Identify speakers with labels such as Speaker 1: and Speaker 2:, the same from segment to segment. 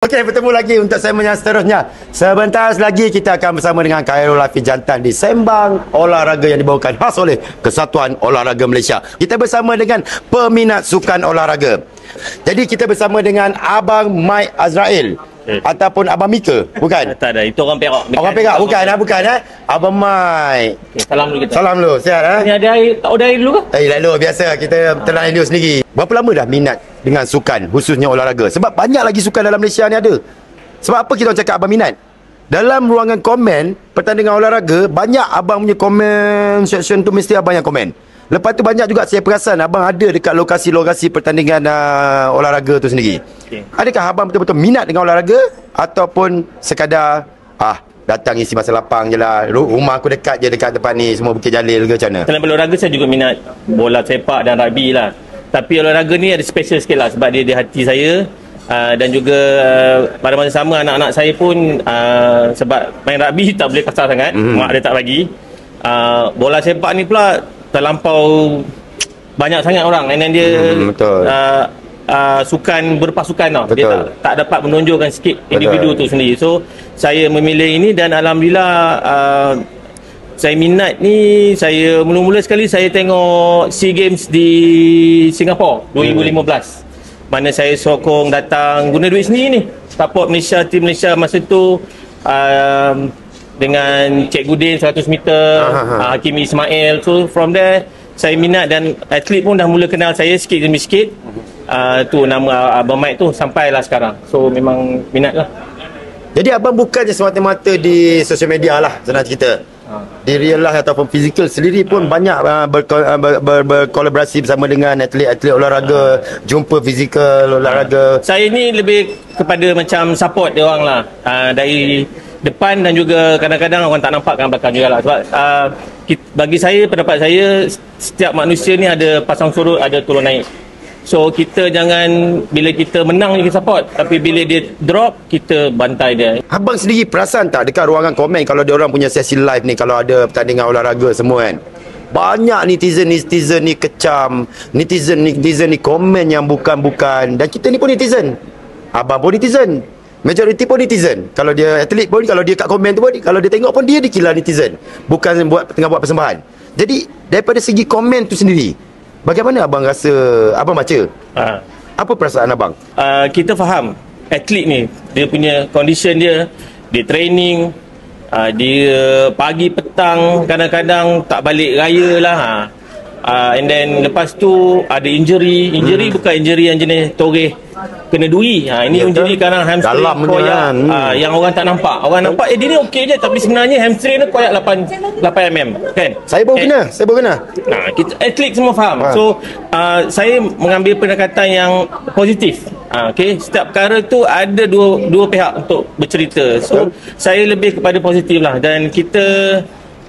Speaker 1: Okey, bertemu lagi untuk segmen yang seterusnya. Sebentar lagi kita akan bersama dengan Khairul Hafiz Jantan di Sembang Olahraga yang dibawakan khas oleh Kesatuan Olahraga Malaysia. Kita bersama dengan peminat sukan olahraga. Jadi kita bersama dengan Abang Mike Azrael. Ataupun Abang Mika, bukan?
Speaker 2: Tak ada, itu orang Perak.
Speaker 1: Orang Perak, bukan? Bukan, Abang Mike.
Speaker 2: Okay, salam dulu kita.
Speaker 1: Salam dulu, sihat
Speaker 2: Ni ada air, tak ada air dulu ke?
Speaker 1: Lalu biasa kita tenang dia sendiri. Berapa lama dah minat dengan sukan, khususnya olahraga? Sebab banyak lagi sukan dalam Malaysia ni ada. Sebab apa kita cakap abang minat? Dalam ruangan komen pertandingan olahraga, banyak abang punya komen section tu mesti abang yang komen. Lepas tu banyak juga saya perasan abang ada dekat lokasi-lokasi pertandingan olahraga tu sendiri. Okay. Adakah abang betul-betul minat dengan olahraga ataupun sekadar datang isi masa lapang je lah, rumah aku dekat je dekat depan ni, semua Bukit Jalil ke macam mana?
Speaker 2: Dalam olahraga saya juga minat bola sepak dan rugby lah. Tapi olahraga ni ada special sikit lah sebab dia di hati saya. Dan juga pada masa sama anak-anak saya pun sebab main rugby tak boleh kasar sangat, mak dia tak bagi. Bola sepak ni pula terlampau banyak sangat orang, and then dia sukan berpasukan tau. Dia tak dapat menonjolkan sikit individu tu sendiri. So saya memilih ini dan alhamdulillah saya minat ni. Saya mula-mula sekali saya tengok SEA Games di Singapura 2015. Mana saya sokong datang guna duit sendiri ni, support Malaysia, tim Malaysia masa tu dengan Cikgu Din 100 meter, Hakim Ismail. So from there saya minat dan atlet pun dah mula kenal saya sikit demi sikit. Tu nama Abang Mike tu sampailah sekarang. So memang minat lah.
Speaker 1: Jadi abang bukan je semata-mata di sosial media lah, senang cerita. Di real life ataupun fizikal sendiri pun banyak berkolaborasi bersama dengan atlet-atlet olahraga, jumpa fizikal olahraga.
Speaker 2: Saya ni lebih kepada macam support dia orang lah, dari depan dan juga kadang-kadang orang tak nampak kan belakang juga lah. Sebab bagi saya, pendapat saya, setiap manusia ni ada pasang surut, ada turun naik. So kita jangan bila kita menang kita support, tapi bila dia drop kita bantai dia.
Speaker 1: Abang sendiri perasan tak dekat ruangan komen kalau dia orang punya sesi live ni, kalau ada pertandingan olahraga semua kan, banyak netizen ni kecam, netizen ni komen yang bukan-bukan. Dan kita ni pun netizen, abang pun netizen, majoriti pun netizen. Kalau dia atlet pun, kalau dia kat komen tu pun, kalau dia tengok pun dia dikira netizen, bukan tengah buat persembahan. Jadi daripada segi komen tu sendiri, bagaimana abang rasa, abang baca? Apa perasaan abang?
Speaker 2: Kita faham atlet ni, dia punya condition dia training, dia pagi petang, kadang-kadang tak balik raya lah. And then lepas tu ada injury bukan injury yang jenis toreh kena duri. Ini injury kadang hamstring koyak, yang orang tak nampak. Orang nampak dia ni okey je, tapi sebenarnya hamstring dia koyak 8 mm kan. Saya baru kena. Kita atlet semua faham. So saya mengambil pendekatan yang positif. Okey, setiap perkara tu ada dua pihak untuk bercerita. So saya lebih kepada positif lah. Dan kita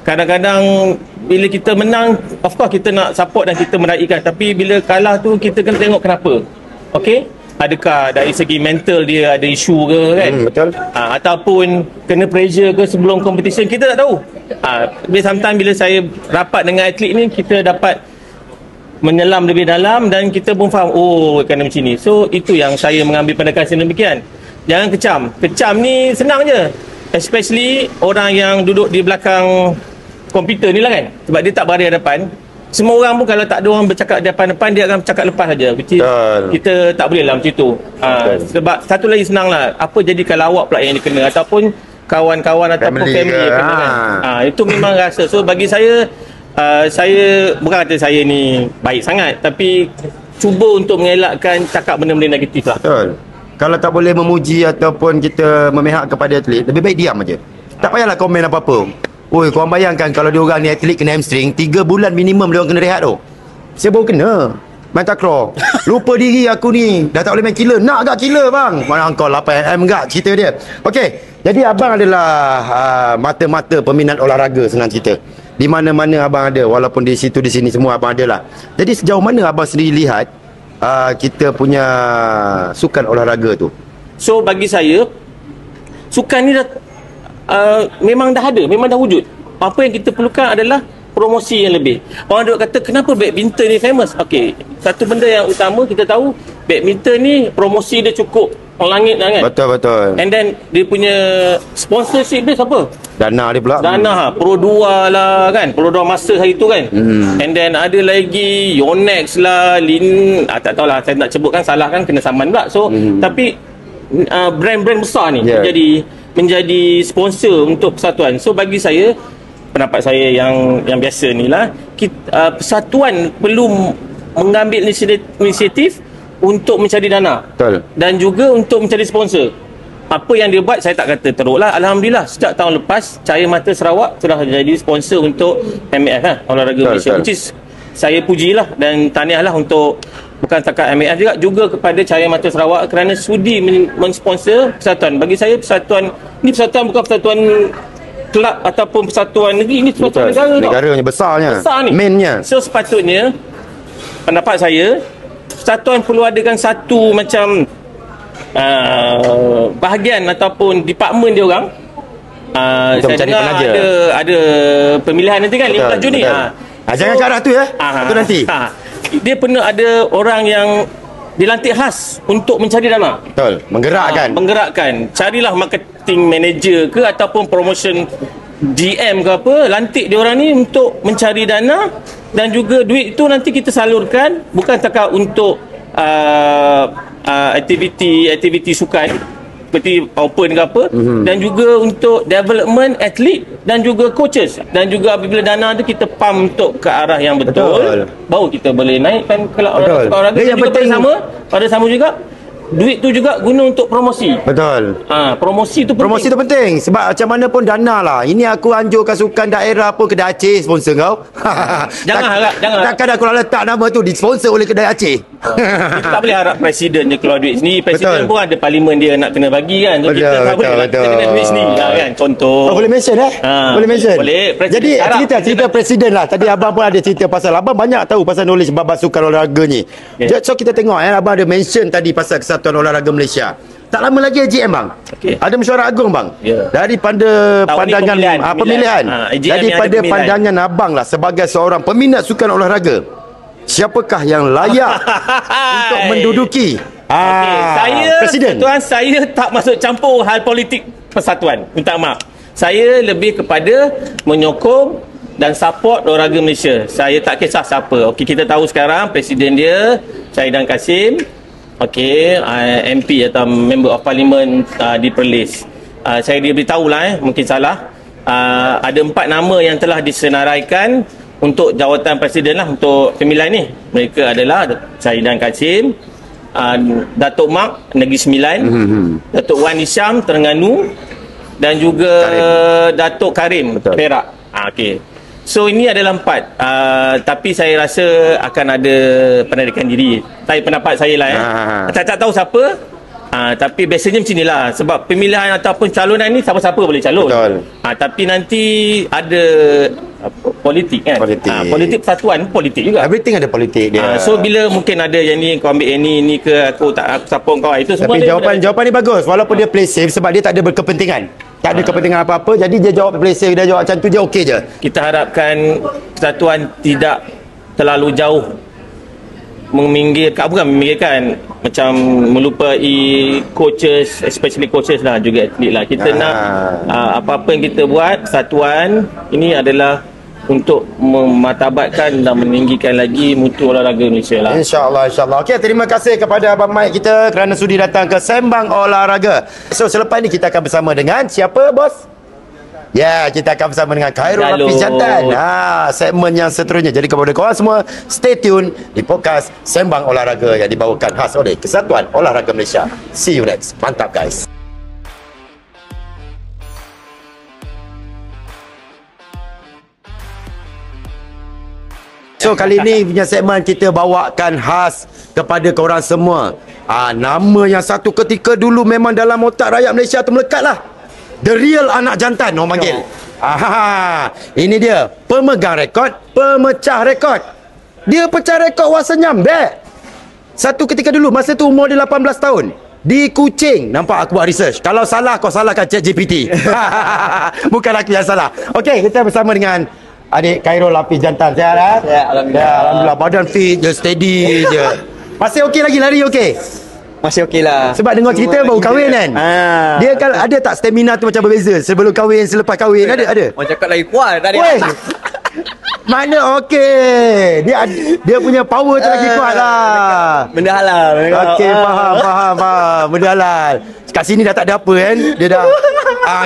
Speaker 2: kadang-kadang bila kita menang, of course kita nak support dan kita meraihkan, tapi bila kalah tu kita kena tengok kenapa. Okey, adakah dari segi mental dia ada isu ke kan?
Speaker 1: Betul.
Speaker 2: Ataupun kena pressure ke sebelum competition, kita tak tahu. Sometimes bila saya rapat dengan atlet ni, kita dapat menyelam lebih dalam dan kita pun faham, kena macam ni. So itu yang saya mengambil pendekatan demikian. Jangan kecam. Kecam ni senang je, especially orang yang duduk di belakang komputer ni lah kan, sebab dia tak berada di hadapan. Semua orang pun kalau tak ada orang bercakap di depan, dia akan bercakap lepas saja. Kita tak boleh lah macam tu. Sebab satu lagi senang lah, apa jadi kalau awak pula yang dikena, ataupun kawan-kawan ataupun family yang kena kan. Itu memang rasa. So bagi saya, saya bukan kata saya ni baik sangat, tapi cuba untuk mengelakkan cakap benda-benda negatif lah.
Speaker 1: Betul. Kalau tak boleh memuji ataupun kita memihak kepada atlet, lebih baik diam aja. Tak payahlah komen apa-apa. Korang bayangkan kalau diorang ni atlet kena hamstring, 3 bulan minimum diorang kena rehat tu. Saya baru kena main takraw. Lupa diri aku ni, dah tak boleh main killer. Nak agak killer bang? Mana kau 8mm gak cerita dia. Okey, jadi abang adalah mata-mata peminat olahraga, senang cerita. Di mana-mana abang ada, walaupun di situ di sini semua abang ada lah. Jadi sejauh mana abang sendiri lihat kita punya sukan olahraga tu?
Speaker 2: So bagi saya, sukan ni dah memang dah ada, memang dah wujud. Apa yang kita perlukan adalah promosi yang lebih. Orang duk kata kenapa badminton ni famous? Okey, satu benda yang utama kita tahu, badminton ni promosi dia cukup langit lah kan.
Speaker 1: Betul.
Speaker 2: And then dia punya sponsorship dia siapa?
Speaker 1: Dana dia pula.
Speaker 2: Dana Pro 2 lah kan, Pro 2 masa hari tu kan. And then ada lagi Yonex lah, tak tahulah, saya nak sebutkan salah kan kena saman pula. So tapi brand-brand besar ni menjadi sponsor untuk persatuan. So bagi saya, pendapat saya yang biasa ni lah, persatuan perlu mengambil inisiatif untuk mencari dana.
Speaker 1: Betul.
Speaker 2: Dan juga untuk mencari sponsor. Apa yang dia buat saya tak kata teruk lah. Alhamdulillah sejak tahun lepas Cahaya Mata Sarawak sudah jadi sponsor untuk MAF lah, Olahraga Malaysia. Which is saya pujilah dan tahniahlah untuk bukan setakat MAF juga kepada Cahaya Mata Sarawak kerana sudi mensponsor persatuan. Bagi saya persatuan ni bukan persatuan kelab ataupun persatuan negeri, ini persatuan negara.
Speaker 1: Negaranya besar ni. Mainnya.
Speaker 2: So sepatutnya pendapat saya, persatuan perlu adakan satu macam bahagian ataupun department dia orang. Saya dengar ada pemilihan nanti kan 15 Jun ni.
Speaker 1: Jangan ke arah tu ya. Itu nanti.
Speaker 2: Dia pernah ada orang yang dilantik khas untuk mencari dana.
Speaker 1: Betul. Menggerakkan. Carilah marketing manager ke ataupun promotion GM ke apa, lantik dia orang ni untuk mencari dana, dan juga duit itu nanti kita salurkan bukan setakat untuk aktiviti sukan seperti open ke apa, dan juga untuk development atlet dan juga coaches, dan juga apabila dana tu kita pump untuk ke arah yang betul. Baru kita boleh naikkan kelab olahraga. Dan juga pada sama juga duit tu juga guna untuk promosi. Betul.
Speaker 2: Promosi tu
Speaker 1: penting sebab macam mana pun dana lah. Ini aku anjurkan sukan daerah pun kedai Aceh sponsor kau.
Speaker 2: Jangan.
Speaker 1: Takkan aku nak letak nama tu disponsor oleh kedai Aceh.
Speaker 2: Kita tak boleh harap presiden je keluar duit sendiri. Presiden pun ada parlimen dia nak kena bagi kan. So kita tak boleh kita kena duit sendiri lah kan. Contoh.
Speaker 1: Boleh mention Boleh mention.
Speaker 2: Boleh.
Speaker 1: Jadi cerita presiden lah. Tadi abang pun ada cerita pasal, abang banyak tahu pasal knowledge babak sukan olahraga ni. So kita tengok abang ada mention tadi pasal Kesatuan Olahraga Malaysia. Tak lama lagi AGM bang. Ada mesyuarat agung bang. Daripada pandangan pemilihan. Daripada pandangan abang lah sebagai seorang peminat sukan olahraga, siapakah yang layak untuk menduduki presiden?
Speaker 2: Tuan, saya tak masuk campur hal politik persatuan. Minta maaf. Saya lebih kepada menyokong dan support olahraga Malaysia. Saya tak kisah siapa. Kita tahu sekarang presiden dia Syahidan Kasim. MP atau Member of Parliament di Perlis. Saya diberitahu lah mungkin salah. Ada 4 nama yang telah disenaraikan untuk jawatan presiden lah untuk pemilihan ni. Mereka adalah Syahidan Kasim, Datuk Mak Negeri Sembilan, Datuk Wan Hisham Terengganu, dan juga Datuk Karim Perak. So ini adalah 4. Tapi saya rasa akan ada penarikan diri. Saya pendapat saya lah tak tahu siapa. Tapi biasanya macam inilah. Sebab pemilihan ataupun calonan ni siapa-siapa boleh calon. Tapi nanti ada politik kan. Politik persatuan, politik juga.
Speaker 1: Everything ada politik dia.
Speaker 2: So bila mungkin ada yang ni kau ambil yang ni ke aku support kau, itu semua.
Speaker 1: Tapi jawapan ni bagus. Walaupun dia play safe sebab dia tak ada berkepentingan. Tak ada kepentingan apa-apa, jadi dia jawab play safe, dia jawab macam tu je, okey je.
Speaker 2: Kita harapkan persatuan tidak terlalu jauh bukan meminggirkan, macam melupai coaches, especially coaches lah, juga atlet lah. Kita nak apa-apa yang kita buat, persatuan ini adalah untuk mematabatkan dan meninggikan lagi mutu olahraga Malaysia lah. InsyaAllah. Okey, terima kasih kepada Abang Mike kita kerana sudi datang ke Sembang Olahraga. So selepas ni kita akan bersama dengan siapa bos? Kita akan bersama dengan Khairul Hafiz Jantan. Segmen yang seterusnya. Jadi kepada korang semua, stay tune di podcast Sembang Olahraga yang dibawakan khas oleh Kesatuan Olahraga Malaysia. See you next. Mantap guys. So kali ni punya segmen kita bawakan khas kepada korang semua. Nama yang satu ketika dulu memang dalam otak rakyat Malaysia tu melekat lah. The real anak jantan orang panggil. Ini dia pemegang rekod, pemecah rekod. Dia pecah rekod wang senyam satu ketika dulu, masa tu umur dia 18 tahun. Di Kuching. Nampak aku buat research. Kalau salah kau salahkan ChatGPT. Bukan aku yang salah. Okey, kita bersama dengan
Speaker 1: adik Khairul Hafiz Jantan. Sihat lah?
Speaker 3: Sihat, Alhamdulillah.
Speaker 1: Ya, Alhamdulillah. Badan fit je, steady je. Masih okey lagi lari okey?
Speaker 3: Masih okey lah.
Speaker 1: Sebab dengar cerita baru kahwin kan? Dia kan ada tak stamina tu macam berbeza? Sebelum kahwin, selepas kahwin, ada?
Speaker 3: Orang cakap lagi kuat tadi.
Speaker 1: Weh. Mana okey. Dia punya power tu lagi kuat lah.
Speaker 3: Benda halal.
Speaker 1: Okey, faham. Benda halal. Kat sini dah tak ada apa kan? Dia dah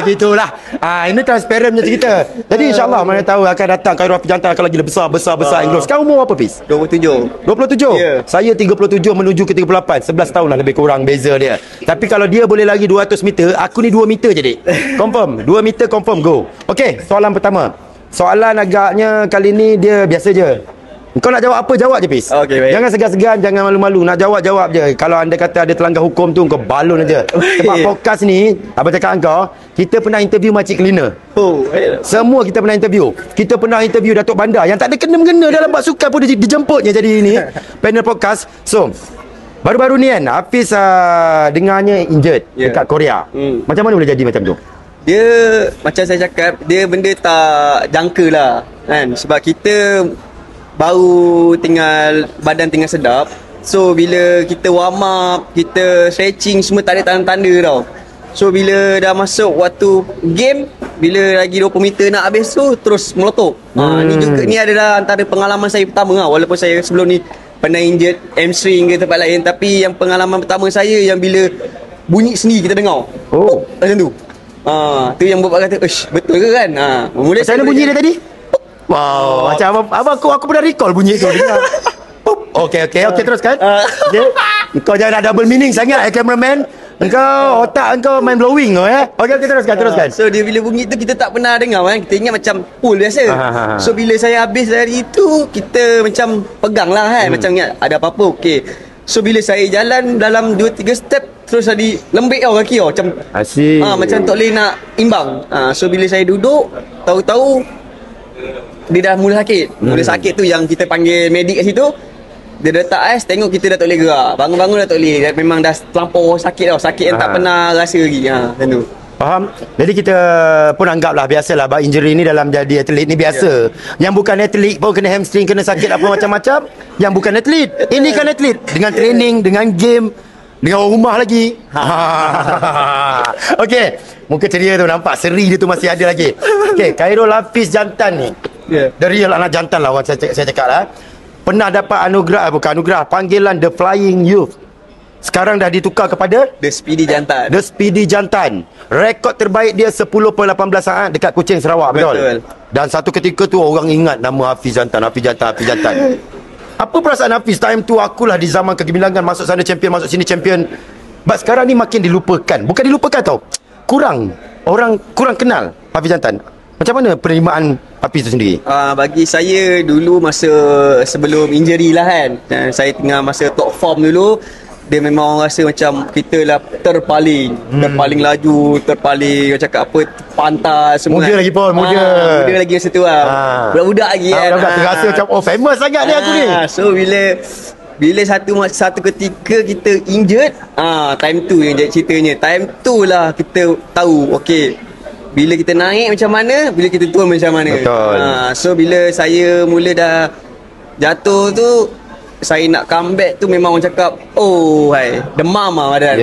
Speaker 1: gitulah. Ini transparent punya cerita. Jadi insya-Allah mana tahu akan datang Khairul Hafiz Jantan akan lagi besar Engross. Sekarang umur apa, Pis?
Speaker 3: 27.
Speaker 1: 27?
Speaker 3: Ya.
Speaker 1: Saya 37 menuju ke 38. 11 tahun lah lebih kurang beza dia. Tapi kalau dia boleh lari 200 meter, aku ni 2 meter je, dik. Confirm. 2 meter confirm go. Okey, soalan pertama. Soalan agaknya kali ni dia biasa je. Kau nak jawab apa, jawab je, Pis.
Speaker 3: Okey, baik.
Speaker 1: Jangan segan-segan, jangan malu-malu. Nak jawab je. Kalau anda kata ada terlanggar hukum tu, kau balon aja. Sebab podcast ni, abang cakap kau, kita pernah interview makcik cleaner. Semua kita pernah interview. Kita pernah interview Datuk Bandar yang tak ada kena-mengena dalam bab sukan pun dijemputnya jadi ini panel podcast. So, baru-baru ni kan Hafiz dengarnya injured dekat Korea. Macam mana boleh jadi macam tu?
Speaker 3: Dia macam saya cakap, dia benda tak jangka lah kan. Sebab kita baru badan tinggal sedap. So bila kita warm up, kita stretching semua tak ada tanda-tanda tau. So bila dah masuk waktu game, bila lagi 20 meter nak habis tu terus meletup. Ni adalah antara pengalaman saya pertama lah. Walaupun saya sebelum ni pernah injured hamstring ke tempat lain, tapi yang pengalaman pertama saya yang bila bunyi sendiri kita dengar. Macam tu. Tu yang buat kata, betul ke kan? Mula
Speaker 1: Macam mana bunyi dia tadi? Wow, macam aku pernah recall bunyi tu. Okey, teruskan. Okay. Kau jangan nak double meaning sangat cameraman. Engkau otak engkau mind blowing kau Okey, teruskan.
Speaker 3: So dia bila bunyi tu kita tak pernah dengar kan. Kita ingat macam pool biasa. So bila saya habis dari itu, kita macam pegang lah kan. Macam ingat ada apa-apa. Okey. So bila saya jalan dalam 2-3 step, terus tadi lembik kaki macam
Speaker 1: asyik.
Speaker 3: Macam tak boleh nak imbang. So bila saya duduk, tahu-tahu dia dah mula sakit. Mula sakit tu yang kita panggil medik kat situ. Dia letak ais, tengok kita dah tak boleh gerak. Bangun-bangun dah tak boleh. Memang dah terlampau sakit tau. Sakit yang tak pernah rasa lagi. Macam tu.
Speaker 1: Faham? Jadi kita pun anggaplah biasalah injury ni dalam jadi atlet ni biasa. Yang bukan atlet pun kena hamstring, kena sakit apa macam-macam. Yang bukan atlet, ini kan atlet. Dengan training, dengan game, dengan rumah lagi. Okey, muka ceria tu nampak seri dia tu masih ada lagi. Okey, Khairul Hafiz Jantan ni. The real anak jantan lah orang saya cakap lah. Pernah dapat bukan anugerah, panggilan The Flying Youth. Sekarang dah ditukar kepada
Speaker 3: The Speedy Jantan.
Speaker 1: The Speedy Jantan. Rekod terbaik dia 10.18 saat dekat Kuching, Sarawak. Betul. Dan satu ketika tu orang ingat nama Hafiz Jantan. Apa perasaan Hafiz time tu? Akulah di zaman kegemilangan, masuk sana champion, masuk sini champion. But sekarang ni makin dilupakan. Bukan dilupakan tau, orang kurang kenal Hafiz Jantan. Macam mana penerimaan Hafiz tu sendiri?
Speaker 3: Bagi saya dulu masa sebelum injury lah kan, saya tengah masa top form dulu, dia memang orang rasa macam kita lah terpaling laju, terpaling, cakap apa, pantas semua.
Speaker 1: Muda lagi pun, muda
Speaker 3: lagi masa tu lah. Budak-budak lagi kan.
Speaker 1: Budak terasa macam famous sangat ni aku ni.
Speaker 3: So bila satu ketika kita injured, time tu yang jadi ceritanya. Time tu lah kita tahu, okey, bila kita naik macam mana, bila kita turun macam mana.
Speaker 1: Betul.
Speaker 3: So bila saya mula dah jatuh tu, saya nak comeback tu memang orang cakap, demam lah badan.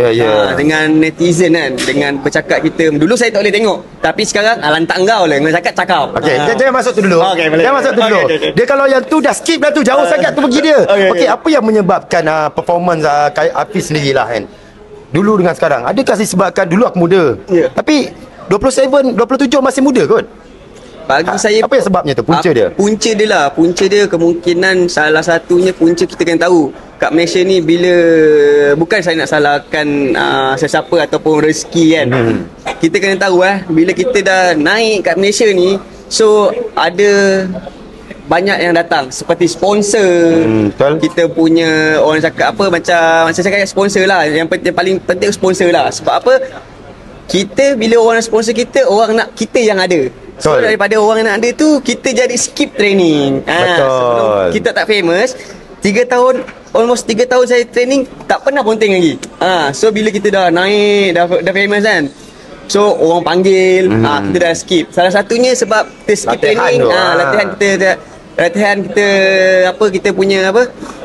Speaker 3: Dengan netizen kan, dengan bercakap kita. Dulu saya tak boleh tengok, tapi sekarang lantak engkau lah, dengan cakap.
Speaker 1: Okey, jangan masuk tu dulu. Jangan masuk tu dulu. Dia kalau yang tu dah skip dah tu, jauh sangat tu pergi dia. Okey, apa yang menyebabkan performance Hafiz sendiri lah kan, dulu dengan sekarang? Adakah disebabkan dulu aku muda, tapi 27 masih muda kot?
Speaker 3: Bagi saya, apa
Speaker 1: yang sebabnya tu? Punca dia
Speaker 3: Punca dia kemungkinan salah satunya, punca kita kena tahu kat Malaysia ni, bila bukan saya nak salahkan sesiapa ataupun rezeki kan. Kita kena tahu bila kita dah naik kat Malaysia ni, so ada banyak yang datang seperti sponsor. Kita punya orang cakap apa, macam saya cakap sponsor lah. Yang paling penting sponsor lah. Sebab apa? Kita bila orang nak sponsor kita, orang nak kita yang ada. So daripada orang yang nak ada tu, kita jadi skip training. Sebelum kita tak famous, 3 tahun, almost 3 tahun saya training, tak pernah ponteng lagi. So bila kita dah naik, dah famous kan, So orang panggil, kita dah skip. Salah satunya sebab kita skip
Speaker 1: Latihan
Speaker 3: training,
Speaker 1: tu,
Speaker 3: latihan kita kita punya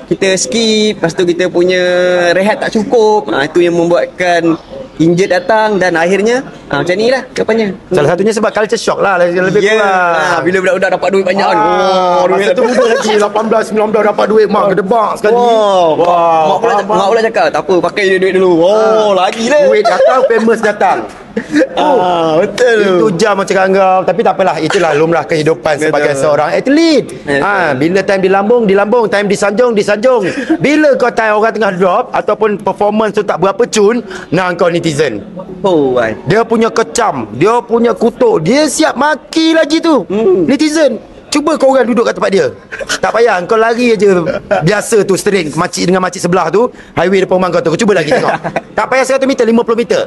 Speaker 3: kita skip, lepas tu kita punya rehat tak cukup. Itu yang membuatkan injured datang dan akhirnya macam ni lah kedepannya.
Speaker 1: Salah satunya sebab culture shock lah, lebih kurang.
Speaker 3: Bila budak-budak dapat duit banyak kan.
Speaker 1: Masa tu muda lagi 18, 19 dapat duit, mak gedebak sekali.
Speaker 3: Mak pula cakap, tak apa, pakai duit dulu. Lagi lah.
Speaker 1: Duit datang, famous datang.
Speaker 3: Betul.
Speaker 1: Itu jam macam kau. Tapi tak apalah, itulah lumrah kehidupan sebagai seorang atlet. Bila time dilambung, time disanjung. Bila kau time orang tengah drop ataupun performance tu tak berapa cun, kau netizen. Dia punya kecam, dia punya kutuk, dia siap maki lagi tu. Netizen. Cuba kau orang duduk kat tempat dia. Tak payah, kau lari aja biasa tu straight dengan makcik sebelah tu, highway depan rumah kau tu. Kau cuba lagi tengok. Tak payah 100 meter, 50 meter.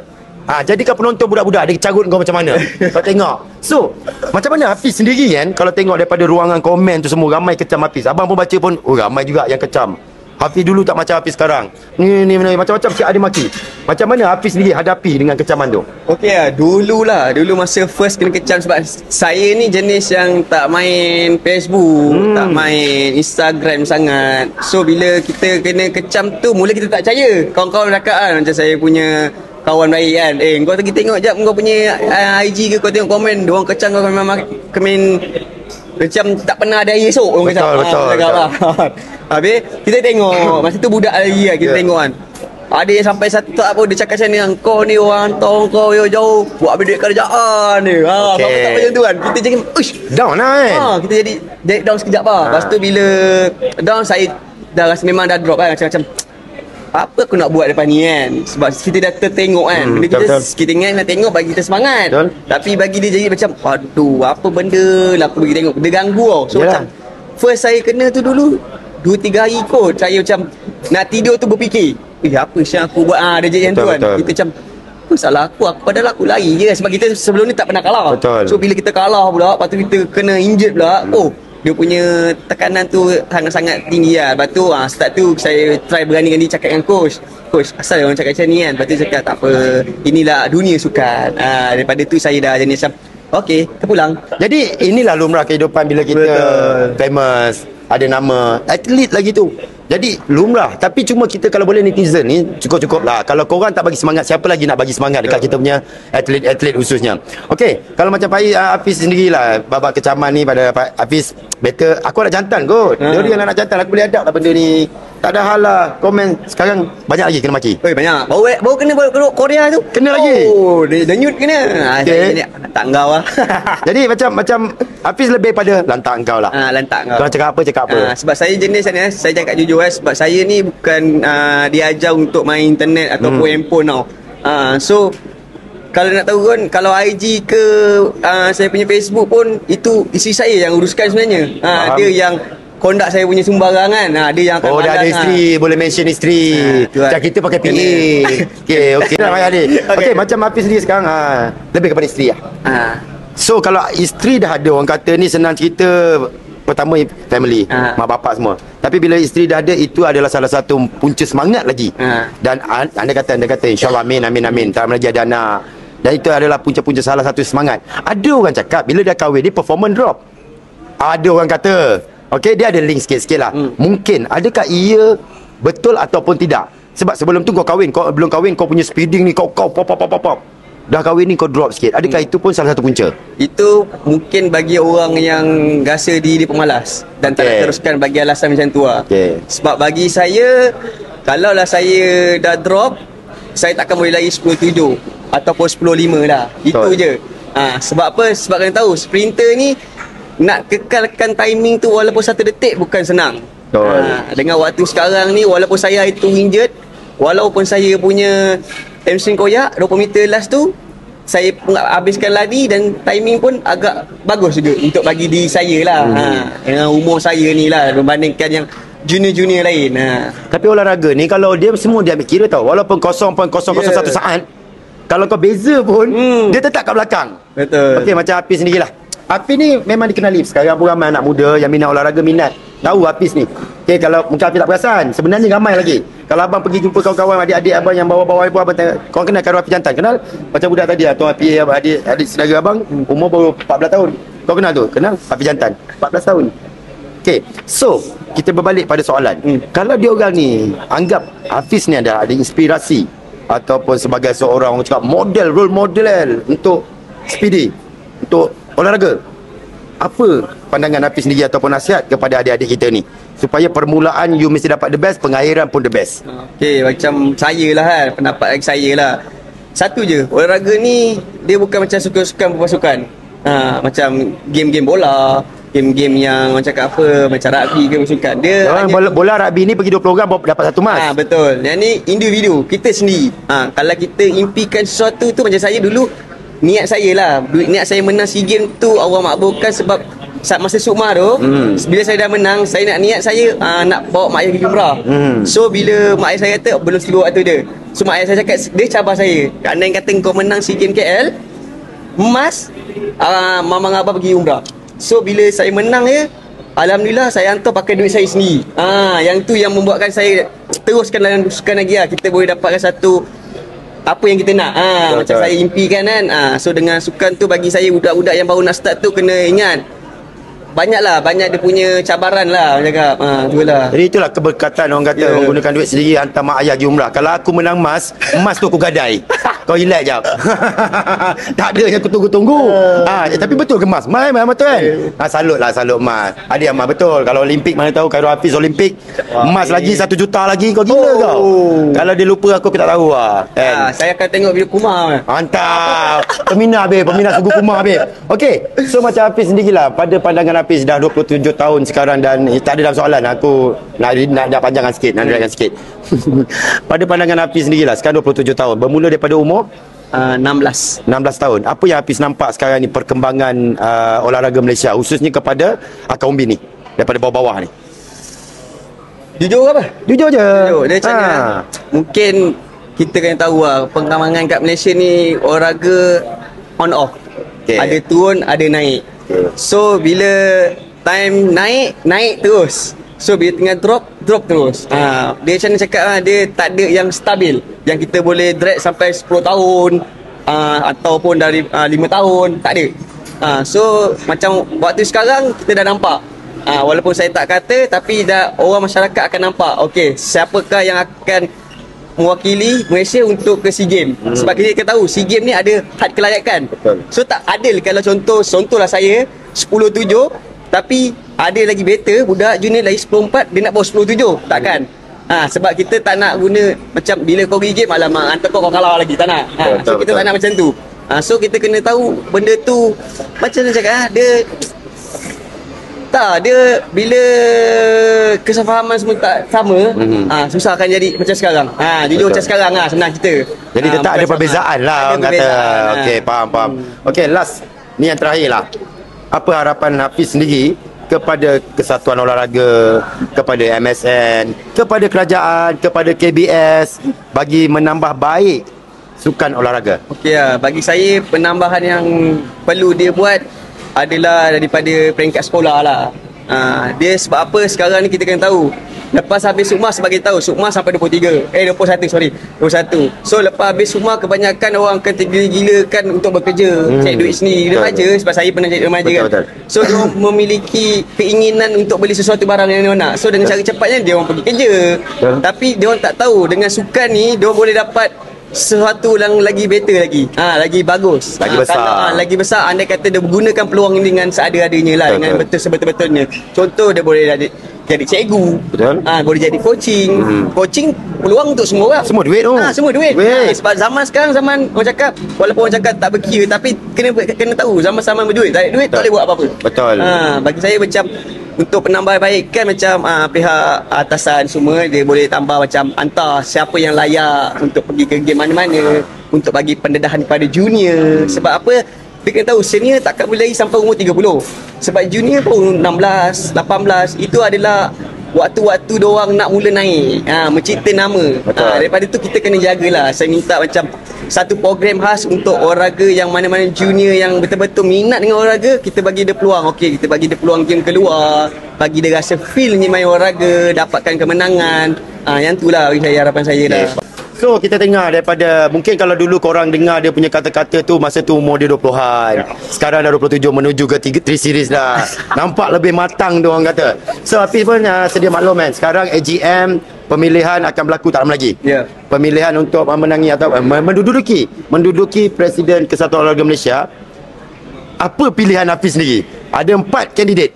Speaker 1: Jadikan penonton budak-budak, dia carut kau macam mana. Kau tengok. So, macam mana Hafiz sendiri kan, kalau tengok daripada ruangan komen tu semua ramai kecam Hafiz. Abang pun baca pun, ramai juga yang kecam. Hafiz dulu tak macam Hafiz sekarang. Ni macam-macam siap ada maki. Macam mana Hafiz sendiri hadapi dengan kecaman tu?
Speaker 3: Okey dulu masa first kena kecam, sebab saya ni jenis yang tak main Facebook, tak main Instagram sangat. So bila kita kena kecam tu, mula kita tak percaya. Kawan-kawan cakap kan, macam saya punya kawan baik kan, kau pergi tengok jap kau punya IG ke, kau tengok komen, diorang kecam kau memang kemen macam tak pernah ada hari esok orang kecam.
Speaker 1: Betul.
Speaker 3: Habis kita tengok, masa tu budak lagi lah, kita tengok kan, ada yang sampai satu tak apa, dia cakap macam ni, kau ni orang hantar kau jauh buat habis duit kerajaan ni. Sampai tak macam tu kan, kita jadi
Speaker 1: down lah kan.
Speaker 3: Kita jadi down sekejap lah. Lepas tu bila down, saya dah rasa memang dah drop kan, macam apa aku nak buat depan ni kan, sebab kita dah tertengok kan, benda kita ingat nak tengok bagi kita semangat. Tapi bagi dia jadi macam aduh, apa benda lah aku pergi tengok, dia ganggu tau. So macam first saya kena tu dulu 2-3 hari kot, saya macam nak tidur tu berfikir, apa yang aku buat. Dia jadi yang tu kan, kita macam apa salah aku padahal aku lari je, sebab kita sebelum ni tak pernah kalah. So bila kita kalah pula, lepas tu kita kena injured pula, dia punya tekanan tu sangat-sangat tinggi lah. Lepas tu start tu saya try berani cakap dengan coach, asal orang cakap macam ni kan. Lepas tu cakap tak apa, inilah dunia sukan. Daripada tu saya dah jenis macam okey, kita pulang.
Speaker 1: Jadi inilah lumrah kehidupan bila kita famous, ada nama, atlet lagi tu. Jadi lumrah. Tapi cuma kita kalau boleh netizen ni cukup-cukup lah. Kalau korang tak bagi semangat, siapa lagi nak bagi semangat dekat kita punya atlet-atlet khususnya. Okey, kalau macam Hafiz sendirilah, babak kecaman ni pada Hafiz, better aku nak jantan kot. Dia yang nak jantan, aku boleh hadap lah benda ni. Tak ada hal lah. Komen sekarang banyak lagi kena maki.
Speaker 3: Banyak. Baru kena Korea tu. Kena
Speaker 1: lagi.
Speaker 3: Denyut kena.
Speaker 1: Okay.
Speaker 3: Tak engkau lah.
Speaker 1: Jadi macam Hafiz lebih pada lantak engkau lah.
Speaker 3: Lantak engkau.
Speaker 1: Kau cakap apa?
Speaker 3: Sebab saya jenis ni, saya cakap jujur sebab saya ni bukan diajar untuk main internet ataupun handphone tau. So kalau nak tahu kan, kalau IG ke saya punya Facebook pun, itu isteri saya yang uruskan sebenarnya. Dia yang kondak saya punya sembarangan. Dia yang akan
Speaker 1: dah ada isteri, boleh mention isteri. Macam kita pakai PA. Okey dah payah ni. Okey, macam Hafiz sendiri sekarang lebih kepada isteri lah. So kalau isteri dah ada, orang kata ni senang cerita, pertama family, mak bapak semua. Tapi bila isteri dah ada, itu adalah salah satu punca semangat lagi. Dan anda kata insyaAllah amin, tak lagi ada anak. Dan itu adalah punca-punca salah satu semangat. Ada orang cakap bila dah kahwin dia performance drop. Ada orang kata, okey, dia ada link sikit-sikit lah. Mungkin, adakah ia betul ataupun tidak? Sebab sebelum tu belum kahwin kau punya speeding ni, kau pop. Dah kahwin ni kau drop sikit. Adakah itu pun salah satu punca?
Speaker 3: Itu mungkin bagi orang yang rasa diri pemalas dan tak nak teruskan, bagi alasan macam tu lah. Sebab bagi saya, kalaulah saya dah drop, saya takkan boleh lari 10.7 ataupun 10.5 lah. Itu je. Sebab apa? Sebab kalian tahu, sprinter ni nak kekalkan timing tu walaupun 1 detik bukan senang. Dengan waktu sekarang ni, walaupun saya itu injured, walaupun saya punya hamstring koyak 20 meter last tu, saya habiskan lari dan timing pun agak bagus juga untuk bagi diri saya lah. Dengan umur saya ni lah, berbandingkan yang junior-junior lain.
Speaker 1: Tapi olahraga ni kalau dia semua dia ambil kira tau, walaupun 0.001 saat, kalau kau beza pun dia tetap kat belakang.
Speaker 3: Betul.
Speaker 1: Okey, macam Hafiz sendiri lah. Hafiz ni memang dikenali sekarang pun ramai anak muda yang minat olahraga, minat tahu Hafiz ni. Okey, kalau mungkin Hafiz tak perasan, sebenarnya ramai lagi. Kalau abang pergi jumpa kawan-kawan adik-adik abang yang bawah-bawah ibu abang tanya, kau kenal Khairul Hafiz Jantan? Kenal? Macam budak tadi Tuan Hafiz, adik saudara abang umur baru 14 tahun. Kau kenal tu? Kenal Hafiz Jantan. 14 tahun. Okay, so kita berbalik pada soalan. Kalau dia orang ni anggap Hafiz ni ada inspirasi ataupun sebagai seorang orang cakap model, role model untuk speedy, untuk olahraga, apa pandangan Hafiz sendiri ataupun nasihat kepada adik-adik kita ni supaya permulaan you mesti dapat the best, pengakhiran pun the best?
Speaker 3: Okay, macam saya lah kan, pendapat saya lah. Satu je, olahraga ni dia bukan macam sukan-sukan berpasukan. Macam game-game bola, game-game yang macam cakap apa, macam rugby ke berpasukan. Dia
Speaker 1: bola rugby ni pergi 20 orang dapat 1 emas.
Speaker 3: Betul. Yang ni individu, kita sendiri. Kalau kita impikan sesuatu tu, macam saya dulu, niat saya lah, niat saya menang SEA Games tu Allah makbulkan sebab saat masa Sukma tu, bila saya dah menang, saya niat saya nak bawa mak ayah pergi umrah. So bila mak ayah saya kata belum tiba waktu dia, so mak ayah saya cakap, dia cabar saya, andai kata kau menang SEA Games KL emas, mamang abah pergi umrah. So bila saya menang ya, alhamdulillah saya hantar pakai duit saya sendiri. Yang tu yang membuatkan saya teruskan dalam sukan lagi lah. Kita boleh dapatkan satu apa yang kita nak. Macam saya impikan kan. So dengan sukan tu, bagi saya budak-budak yang baru nak start tu kena ingat, banyak dia punya cabaran lah, cakap. Itulah.
Speaker 1: Jadi itulah keberkatan orang kata, menggunakan duit sendiri hantar mak ayah pergi umrah. Kalau aku menang emas tu aku gadai. Kau relax jap. Tak ada yang aku tunggu-tunggu. Tapi betul ke Mas? Memang betul kan? Salut Mas. Adik Mas betul. Kalau Olimpik mana tahu, Khairul Hafiz Olimpik emas lagi 1 juta lagi, kau gila kau. Kalau dia lupa aku tak tahu kan?
Speaker 3: Saya akan tengok video Kumar.
Speaker 1: Mantap. Peminat Suku Kumar Okey. So macam Hafiz sendirilah, pada pandangan Hafiz dah 27 tahun sekarang, dan tak ada dalam soalan, aku nak panjangkan sikit, nak deraikan sikit. Pada pandangan Hafiz sendirilah, sekarang 27 tahun, bermula daripada umur
Speaker 3: 16
Speaker 1: tahun. Apa yang Hafiz nampak sekarang ni perkembangan olahraga Malaysia, khususnya kepada kaum umbi ni, daripada bawah-bawah ni?
Speaker 3: Jujur apa?
Speaker 1: Jujur je.
Speaker 3: Dia macam ni, mungkin kita kena tahu lah, perkembangan kat Malaysia ni olahraga on off. Ada turun, ada naik. So bila time naik terus. So bila tengah drop terus. Dia macam mana cakap, dia tak ada yang stabil, yang kita boleh drag sampai 10 tahun ataupun dari 5 tahun, tak ada. So macam waktu sekarang kita dah nampak, walaupun saya tak kata, tapi dah orang masyarakat akan nampak, okey, siapakah yang akan mewakili Malaysia untuk ke SEA Games. Sebab kita tahu SEA Games ni ada had kelayakan.
Speaker 1: Betul.
Speaker 3: So tak adil kalau contohlah saya 10-7, tapi ada lagi better budak junior lagi 10-4, dia nak bawa 10-7, takkan. Sebab kita tak nak guna macam bila kau pergi game, alamak hantar kau kalah lagi, tak nak. So kita tak nak macam tu. So kita kena tahu benda tu, macam mana cakap, dia bila kesefahaman semua tak sama, susah akan jadi macam sekarang. Jujur macam sekarang senang kita.
Speaker 1: Jadi tetap ada perbezaan lah, orang kata. Okey, faham. Okey, last ni yang terakhir lah. Apa harapan Hafiz sendiri kepada Kesatuan Olahraga, kepada MSN, kepada kerajaan, kepada KBS bagi menambah baik sukan olahraga?
Speaker 3: Okey, bagi saya penambahan yang perlu dia buat adalah daripada peringkat sekolah lah. Dia sebab apa sekarang ni kita kena tahu, lepas habis Sukma, sebab kita tahu Sukma sampai 21. So lepas habis Sukma, kebanyakan orang akan tergila-gilakan untuk bekerja, cari duit sendiri, remaja. Sebab saya pernah jadi remaja kan. So dia memiliki keinginan untuk beli sesuatu barang yang dia nak. So dengan cara cepatnya dia orang pergi kerja. Tapi dia orang tak tahu dengan sukan ni dia orang boleh dapat sesuatu yang lagi better lagi, lagi bagus,
Speaker 1: lagi besar.
Speaker 3: Lagi besar. Andai kata dia gunakan peluang ini dengan seada-adanya lah, dengan betul sebetul-betulnya. Contoh, dia boleh jadi cikgu, boleh jadi coaching. Coaching peluang untuk semua orang.
Speaker 1: Semua duit tu.
Speaker 3: Semua duit. Sebab zaman sekarang, zaman orang cakap, walaupun orang cakap tak berkira, tapi kena tahu zaman berduit. Tak ada duit, tak boleh buat apa-apa.
Speaker 1: Betul.
Speaker 3: Bagi saya macam untuk penambahbaikan, macam pihak atasan semua, dia boleh tambah macam hantar siapa yang layak untuk pergi ke game mana-mana, untuk bagi pendedahan kepada junior. Sebab apa? Dia kena tahu senior takkan boleh lagi sampai umur 30. Sebab junior pun 16, 18, itu adalah waktu-waktu diorang nak mula naik, mencipta nama. Daripada tu kita kena jagalah. Saya minta macam satu program khas untuk olahraga yang mana-mana junior yang betul-betul minat dengan olahraga, kita bagi dia peluang. Okey, kita bagi dia peluang game keluar, bagi dia rasa feel ni main olahraga, dapatkan kemenangan. Yang tu lah bagi saya, harapan saya dah.
Speaker 1: So kita dengar daripada, mungkin kalau dulu korang dengar dia punya kata-kata tu masa tu umur dia 20-an. Sekarang dah 27 menuju ke 3 series dah. Nampak lebih matang tu orang kata. So Hafiz pun sedia maklum kan. Sekarang AGM pemilihan akan berlaku tak lama lagi.
Speaker 3: Ya.
Speaker 1: Pemilihan untuk memenangi atau menduduki Presiden Kesatuan Olahraga Malaysia. Apa pilihan Hafiz sendiri? Ada 4 kandidat.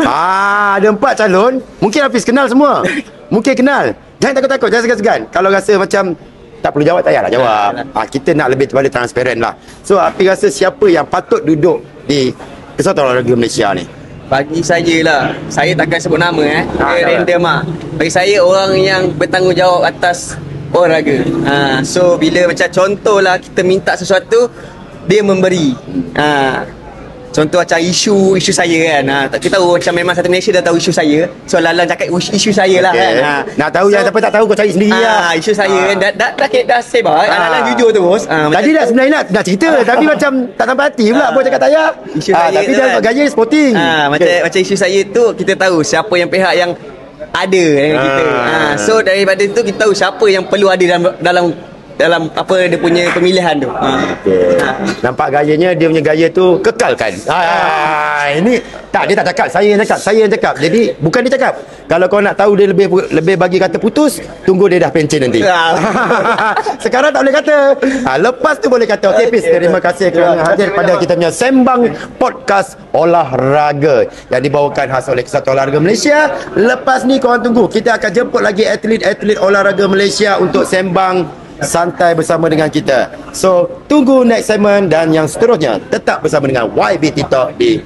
Speaker 1: Ada 4 calon. Mungkin Hafiz kenal semua. Mungkin kenal. Jangan takut-takut, jangan segan-segan. Kalau rasa macam tak perlu jawab, tak payahlah jawab. Kita nak lebih kepada transparan lah. So Hafiz rasa siapa yang patut duduk di Kesatuan Olahraga Malaysia ni?
Speaker 3: Bagi saya lah, saya takkan sebut nama dia
Speaker 1: dah.
Speaker 3: random lah. Bagi saya orang yang bertanggungjawab atas olahraga. So bila macam contohlah kita minta sesuatu, dia memberi. Contoh macam isu saya kan. Kita tahu macam memang satu Malaysia dah tahu isu saya. So Lalang cakap isu saya lah kan.
Speaker 1: Nak tahu yang siapa tak tahu kau cari sendiri lah.
Speaker 3: Isu saya kan dah sebar. Lalang jujur terus.
Speaker 1: Tadi dah sebenarnya nak cerita tapi macam tak sampai hati pula pun cakap tak payah.
Speaker 3: Isu saya
Speaker 1: tapi
Speaker 3: tu
Speaker 1: dia
Speaker 3: kan.
Speaker 1: gaya sporting.
Speaker 3: Macam isu saya tu kita tahu siapa yang pihak yang ada dengan kita. So daripada tu kita tahu siapa yang perlu ada dalam apa dia punya pemilihan tu.
Speaker 1: Nampak gayanya, dia punya gaya tu kekalkan. Ini tak, dia tak cakap, saya yang cakap. Jadi bukan dia cakap. Kalau kau nak tahu dia lebih bagi kata putus, tunggu dia dah pencen nanti. Sekarang tak boleh kata. Lepas tu boleh kata. Okey Hafiz, terima kasih kerana hadir pada kita punya Sembang Podcast Olahraga yang dibawakan khas oleh Kesatuan Olahraga Malaysia. Lepas ni korang tunggu, kita akan jemput lagi atlet-atlet olahraga Malaysia untuk sembang santai bersama dengan kita. So tunggu next segment dan yang seterusnya tetap bersama dengan YB TikTok di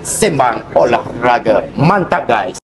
Speaker 1: Sembang Olahraga. Mantap guys.